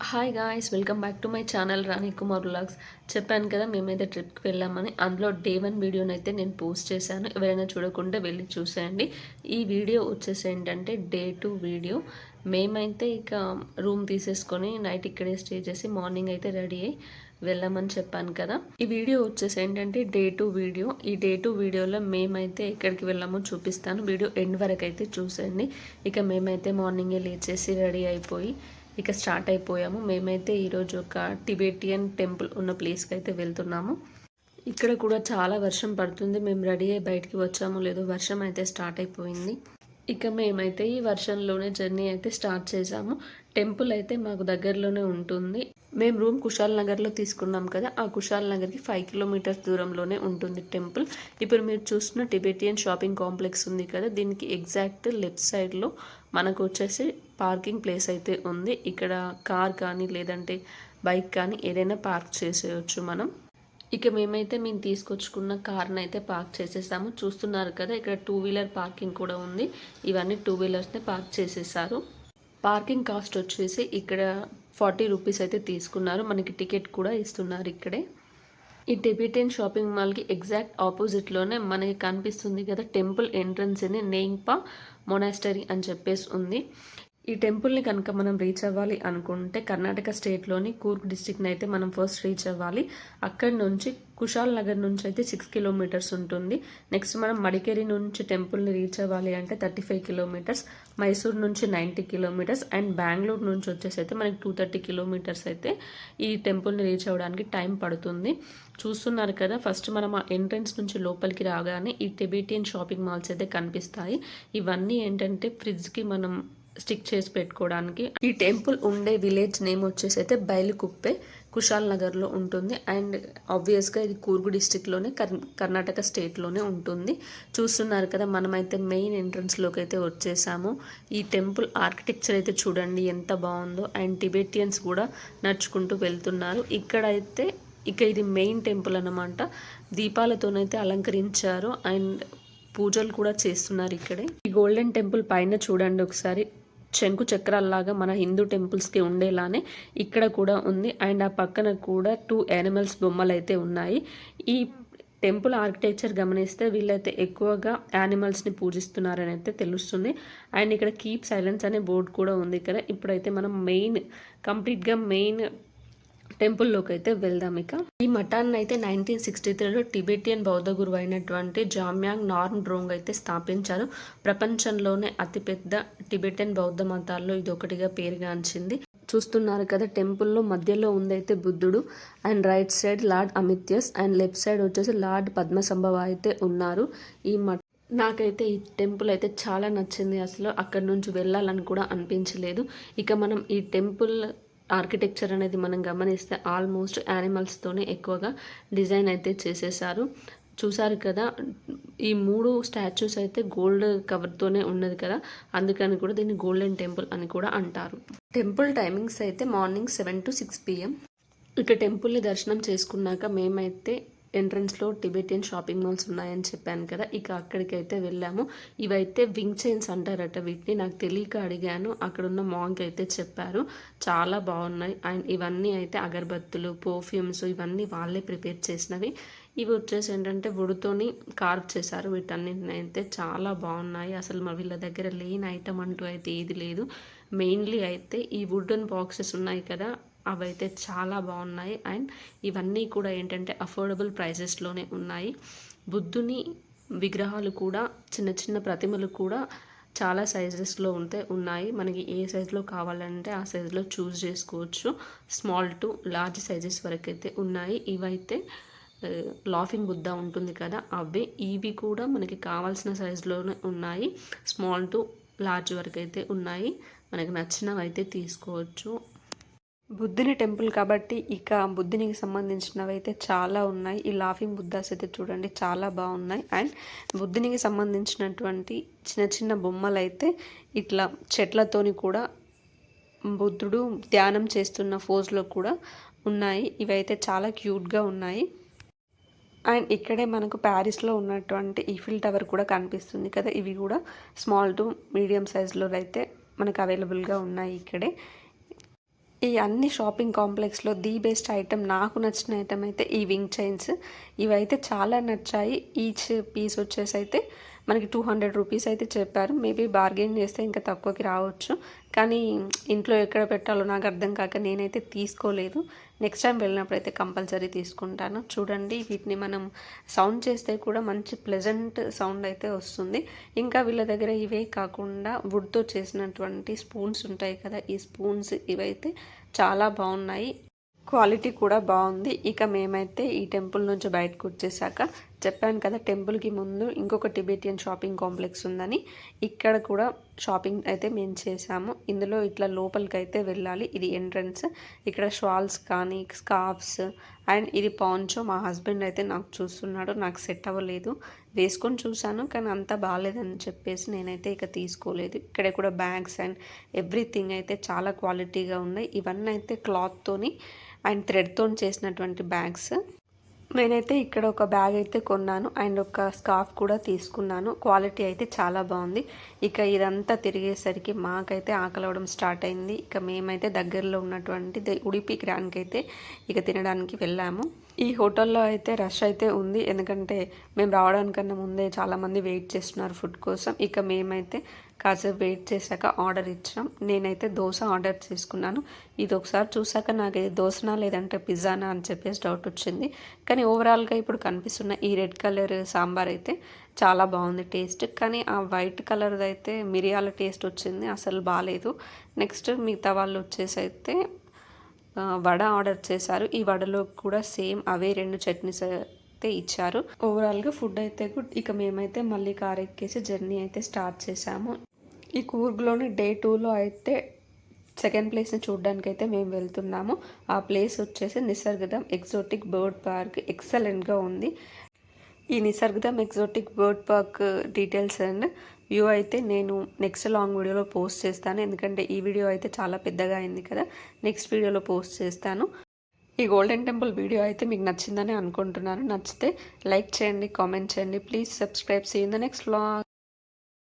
Hi guys, welcome back to my channel Rani Kumar vlogs. చెప్పాను కదా మేమైతే ట్రిప్కి వెళ్ళామని. అందులో డే 1 వీడియోని అయితే నేను పోస్ట్ చేశాను. ఎవరైనా చూడకుండా వెళ్ళి చూసేయండి. ఈ వీడియో వచ్చేసి ఏంటంటే డే 2 వీడియో. మేమైతే ఇక రూమ్ తీసేసుకొని నైట్ ఇక్కడే స్టే చేసి మార్నింగ్ అయితే రెడీ అయ్యి వెళ్ళామని చెప్పాను కదా. ఈ వీడియో వచ్చేసి ఏంటంటే డే 2 వీడియో. ఈ డే 2 వీడియోలో మేమైతే ఎక్కడికి వెళ్ళామో చూపిస్తాను. వీడియో ఎండ్ వరకు అయితే చూసేయండి. ఇక మేమైతే మార్నింగే లేచేసి రెడీ అయిపోయి ఇక స్టార్ట్ అయిపోయాము. మేమైతే ఈరోజు ఒక టిబెటియన్ టెంపుల్ ఉన్న ప్లేస్కి అయితే వెళ్తున్నాము. ఇక్కడ కూడా చాలా వర్షం పడుతుంది. మేము రెడీ అయ్యి బయటికి వచ్చాము లేదో వర్షం అయితే స్టార్ట్ అయిపోయింది. ఇక మేమైతే ఈ వర్షంలోనే జర్నీ అయితే స్టార్ట్ చేసాము. టెంపుల్ అయితే మాకు దగ్గరలోనే ఉంటుంది. మేము రూమ్ కుషాల్ నగర్లో తీసుకున్నాం కదా, ఆ కుషాల్ నగర్కి 5 కిలోమీటర్స్ దూరంలోనే ఉంటుంది టెంపుల్. ఇప్పుడు మీరు చూస్తున్న టిబెటియన్ షాపింగ్ కాంప్లెక్స్ ఉంది కదా, దీనికి ఎగ్జాక్ట్ లెఫ్ట్ సైడ్లో మనకు వచ్చేసి పార్కింగ్ ప్లేస్ అయితే ఉంది. ఇక్కడ కార్ కానీ లేదంటే బైక్ కానీ ఏదైనా పార్క్ చేసేయచ్చు మనం. ఇక మేమైతే మేము తీసుకొచ్చుకున్న కార్ని అయితే పార్క్ చేసేసాము. చూస్తున్నారు కదా, ఇక్కడ 2 వీలర్ పార్కింగ్ కూడా ఉంది. ఇవన్నీ 2 వీలర్స్ని పార్క్ చేసేసారు. పార్కింగ్ కాస్ట్ వచ్చేసి ఇక్కడ 40 రూపీస్ అయితే తీసుకున్నారు. మనకి టికెట్ కూడా ఇస్తున్నారు ఇక్కడే. ఈ టిబెటియన్ షాపింగ్ మాల్కి ఎగ్జాక్ట్ ఆపోజిట్లోనే మనకి కనిపిస్తుంది కదా టెంపుల్ ఎంట్రన్స్ అని నేయింగ్పా మొనాస్టరీ అని చెప్పేసి ఉంది. ఈ టెంపుల్ని కనుక మనం రీచ్ అవ్వాలి అనుకుంటే కర్ణాటక స్టేట్లోని కూర్గ్ డిస్ట్రిక్ట్ని అయితే మనం ఫస్ట్ రీచ్ అవ్వాలి. అక్కడి నుంచి కుషాల్ నగర్ నుంచి అయితే 6 కిలోమీటర్స్ ఉంటుంది. నెక్స్ట్ మనం మడికేరి నుంచి టెంపుల్ని రీచ్ అవ్వాలి అంటే 35 కిలోమీటర్స్, మైసూర్ నుంచి 90 కిలోమీటర్స్ అండ్ బెంగళూరు నుంచి వచ్చేసి అయితే మనకి 230 కిలోమీటర్స్ అయితే ఈ టెంపుల్ని రీచ్ అవ్వడానికి టైం పడుతుంది. చూస్తున్నారు కదా, ఫస్ట్ మనం ఆ ఎంట్రన్స్ నుంచి లోపలికి రాగానే ఈ టిబెటియన్ షాపింగ్ మాల్స్ అయితే కనిపిస్తాయి. ఇవన్నీ ఏంటంటే ఫ్రిడ్జ్కి మనం స్టిక్ చేసి పెట్టుకోవడానికి. ఈ టెంపుల్ ఉండే విలేజ్ నేమ్ వచ్చేసి అయితే బైలుకుప్పే, కుషాల్ నగర్లో ఉంటుంది. అండ్ ఆబ్వియస్గా ఇది కూర్గు డిస్టిక్లోనే కర్ణాటక స్టేట్లోనే ఉంటుంది. చూస్తున్నారు కదా, మనమైతే మెయిన్ ఎంట్రన్స్లోకి అయితే వచ్చేసాము. ఈ టెంపుల్ ఆర్కిటెక్చర్ అయితే చూడండి ఎంత బాగుందో. అండ్ టిబెటియన్స్ కూడా నడుచుకుంటూ వెళ్తున్నారు. ఇక్కడైతే ఇక ఇది మెయిన్ టెంపుల్ అన్నమాట. దీపాలతోనైతే అలంకరించారు అండ్ పూజలు కూడా చేస్తున్నారు ఇక్కడే. ఈ గోల్డెన్ టెంపుల్ పైన చూడండి ఒకసారి, శంకు చక్రాల్లాగా మన హిందూ టెంపుల్స్కి ఉండేలానే ఇక్కడ కూడా ఉంది. అండ్ ఆ పక్కన కూడా 2 యానిమల్స్ బొమ్మలు అయితే ఉన్నాయి. ఈ టెంపుల్ ఆర్కిటెక్చర్ గమనిస్తే వీళ్ళైతే ఎక్కువగా యానిమల్స్ని పూజిస్తున్నారని అయితే తెలుస్తుంది. అండ్ ఇక్కడ కీప్ సైలెన్స్ అనే బోర్డు కూడా ఉంది ఇక్కడ. ఇప్పుడైతే మనం కంప్లీట్గా మెయిన్ టెంపుల్లోకి అయితే వెళ్దాం. ఇక ఈ మఠాన్ని అయితే 1963లో టిబెటియన్ బౌద్ధ గురువు అయినటువంటి జామ్యాంగ్ నార్న్డ్రోంగ్ అయితే స్థాపించారు. ప్రపంచంలోనే అతిపెద్ద టిబెటియన్ బౌద్ధ మతాల్లో ఇది ఒకటిగా పేరుగాంచింది. చూస్తున్నారు కదా, టెంపుల్లో మధ్యలో ఉందైతే బుద్ధుడు and right side lord Amitayus and left side వచ్చేసి లార్డ్ పద్మసంభవ అయితే ఉన్నారు. నాకైతే ఈ టెంపుల్ అయితే చాలా నచ్చింది. అసలు అక్కడి నుంచి వెళ్ళాలని కూడా అనిపించలేదు. ఇక మనం ఈ టెంపుల్ ఆర్కిటెక్చర్ అనేది మనం గమనిస్తే ఆల్మోస్ట్ యానిమల్స్తోనే ఎక్కువగా డిజైన్ అయితే చేసేసారు. చూసారు కదా, ఈ 3 స్టాచ్యూస్ అయితే గోల్డ్ కవర్తోనే ఉన్నది కదా, అందుకని కూడా దీన్ని గోల్డెన్ టెంపుల్ అని కూడా అంటారు. టెంపుల్ టైమింగ్స్ అయితే మార్నింగ్ 7 to 6 PM. ఇక టెంపుల్ని దర్శనం చేసుకున్నాక మేమైతే ఎంట్రన్స్లో టిబెటియన్ షాపింగ్ మాల్స్ ఉన్నాయని చెప్పాను కదా, ఇక అక్కడికైతే వెళ్ళాము. ఇవైతే వింగ్ చైన్స్ అంటారట వీటిని. నాకు తెలియక అడిగాను, అక్కడున్న మాంక్ అయితే చెప్పారు చాలా బాగున్నాయి. అండ్ ఇవన్నీ అయితే అగరబత్తులు, పర్ఫ్యూమ్స్ ఇవన్నీ వాళ్ళే ప్రిపేర్ చేసినవి. ఇవి వచ్చేసి ఏంటంటే వుడ్తోని కార్వ్ చేశారు. వీటన్నిటిని అయితే చాలా బాగున్నాయి. అసలు మా వీళ్ళ దగ్గర లేని ఐటమ్ అంటూ అయితే ఏది లేదు. మెయిన్లీ అయితే ఈ వుడెన్ బాక్సెస్ ఉన్నాయి కదా, అవైతే చాలా బాగున్నాయి. అండ్ ఇవన్నీ కూడా ఏంటంటే అఫోర్డబుల్ ప్రైజెస్లోనే ఉన్నాయి. బుద్ధుని విగ్రహాలు కూడా, చిన్న చిన్న ప్రతిమలు కూడా చాలా సైజెస్లో ఉన్నాయి. మనకి ఏ సైజులో కావాలంటే ఆ సైజులో చూస్ చేసుకోవచ్చు. స్మాల్ టు లార్జ్ సైజెస్ వరకు అయితే ఉన్నాయి. ఇవైతే లాఫింగ్ బుద్ధ ఉంటుంది కదా, ఇవి కూడా మనకి కావాల్సిన సైజులోనే ఉన్నాయి. స్మాల్ టు లార్జ్ వరకు అయితే ఉన్నాయి. మనకి నచ్చినవి అయితే తీసుకోవచ్చు. బుద్ధుని టెంపుల్ కాబట్టి ఇక బుద్ధునికి సంబంధించినవి అయితే చాలా ఉన్నాయి. ఈ లాఫింగ్ బుద్ధాస్ అయితే చూడండి చాలా బాగున్నాయి. అండ్ బుద్ధునికి సంబంధించినటువంటి చిన్న చిన్న బొమ్మలు అయితే ఇట్లా చెట్లతోని కూడా బుద్ధుడు ధ్యానం చేస్తున్న ఫోజ్లో కూడా ఉన్నాయి. ఇవైతే చాలా క్యూట్గా ఉన్నాయి. అండ్ ఇక్కడే మనకు ప్యారిస్లో ఉన్నటువంటి ఈఫిల్ టవర్ కూడా కనిపిస్తుంది కదా, ఇవి కూడా స్మాల్ టు మీడియం సైజులో అయితే మనకు అవైలబుల్గా ఉన్నాయి ఇక్కడే. ఈ అన్ని షాపింగ్ కాంప్లెక్స్లో ది బెస్ట్ ఐటెం, నాకు నచ్చిన ఐటెం అయితే ఈ వింగ్ చైన్స్. ఇవైతే చాలా నచ్చాయి. ఈచ్ పీస్ వచ్చేసి అయితే మనకి 200 రూపీస్ అయితే చెప్పారు. మేబీ బార్గెన్ చేస్తే ఇంకా తక్కువకి రావచ్చు. కానీ ఇంట్లో ఎక్కడ పెట్టాలో నాకు అర్థం కాక నేనైతే తీసుకోలేదు. నెక్స్ట్ టైం వెళ్ళినప్పుడు అయితే కంపల్సరీ తీసుకుంటాను. చూడండి, వీటిని మనం సౌండ్ చేస్తే కూడా మంచి ప్లెజెంట్ సౌండ్ అయితే వస్తుంది. ఇంకా వీళ్ళ దగ్గర ఇవే కాకుండా వుడ్తో చేసినటువంటి స్పూన్స్ ఉంటాయి కదా, ఈ స్పూన్స్ ఇవైతే చాలా బాగున్నాయి. క్వాలిటీ కూడా బాగుంది. ఇక మేమైతే ఈ టెంపుల్ నుంచి బయటకు వచ్చేసాక చెప్పాను కదా, టెంపుల్కి ముందు ఇంకొక టిబెటియన్ షాపింగ్ కాంప్లెక్స్ ఉందని, ఇక్కడ కూడా షాపింగ్ అయితే మేము చేసాము. ఇందులో ఇట్లా లోపలికి అయితే వెళ్ళాలి. ఇది ఎంట్రన్స్. ఇక్కడ షాల్స్ కానీ స్కార్ఫ్స్ అండ్ ఇది పాంచో. మా హస్బెండ్ అయితే నాకు చూస్తున్నాడు, నాకు సెట్ అవ్వలేదు. వేసుకొని చూశాను కానీ అంత బాగాలేదని చెప్పేసి నేనైతే ఇక తీసుకోలేదు. ఇక్కడ కూడా బ్యాగ్స్ అండ్ ఎవ్రీథింగ్ అయితే చాలా క్వాలిటీగా ఉన్నాయి. ఇవన్నీ అయితే క్లాత్తోని అండ్ థ్రెడ్తో చేసినటువంటి బ్యాగ్స్. నేనైతే ఇక్కడ ఒక బ్యాగ్ అయితే కొన్నాను అండ్ ఒక స్కార్ఫ్ కూడా తీసుకున్నాను. క్వాలిటీ అయితే చాలా బాగుంది. ఇక ఇదంతా తిరిగేసరికి మాకైతే ఆకలవడం స్టార్ట్ అయింది. ఇక మేమైతే దగ్గరలో ఉన్నటువంటి ఉడిపి గ్రాండ్కి అయితే ఇక తినడానికి వెళ్ళాము. ఈ హోటల్లో అయితే రష్ అయితే ఉంది, ఎందుకంటే మేము రావడానికన్నా ముందే చాలామంది వెయిట్ చేస్తున్నారు ఫుడ్ కోసం. ఇక మేమైతే కాసేపు వెయిట్ చేశాక ఆర్డర్ ఇచ్చాం. నేనైతే దోశ ఆర్డర్ చేసుకున్నాను. ఇది ఒకసారి చూసాక నాకు ఇది దోశనా లేదంటే పిజ్జానా అని చెప్పేసి డౌట్ వచ్చింది. కానీ ఓవరాల్గా ఇప్పుడు కనిపిస్తున్న ఈ రెడ్ కలర్ సాంబార్ అయితే చాలా బాగుంది టేస్ట్. కానీ ఆ వైట్ కలర్ది అయితే మిరియాల టేస్ట్ వచ్చింది, అసలు బాగాలేదు. నెక్స్ట్ మిగతా వాళ్ళు వచ్చేసి అయితే వడ ఆర్డర్ చేశారు. ఈ వడలో కూడా సేమ్ అవే 2 చట్నీస్ అయితే ఇచ్చారు. ఓవరాల్గా ఫుడ్ అయితే గుడ్. ఇక మేమైతే మళ్ళీ కార్ ఎక్కేసి జర్నీ అయితే స్టార్ట్ చేసాము. ఈ కూర్గ్లోని డే 2లో అయితే సెకండ్ ప్లేస్ని చూడడానికి అయితే మేము వెళ్తున్నాము. ఆ ప్లేస్ వచ్చేసి నిసర్గదం ఎగ్జోటిక్ బర్డ్ పార్క్. ఎక్సలెంట్గా ఉంది. ఈ Nisargadhama exotic bird park details and view అయితే నేను నెక్స్ట్ లాంగ్ వీడియోలో పోస్ట్ చేస్తాను. ఎందుకంటే ఈ వీడియో అయితే చాలా పెద్దగా అయింది కదా, నెక్స్ట్ వీడియోలో పోస్ట్ చేస్తాను. ఈ గోల్డెన్ టెంపుల్ వీడియో అయితే మీకు నచ్చిందని అనుకుంటున్నాను. నచ్చితే లైక్ చేయండి, కామెంట్ చేయండి. Please subscribe. See in the next vlog.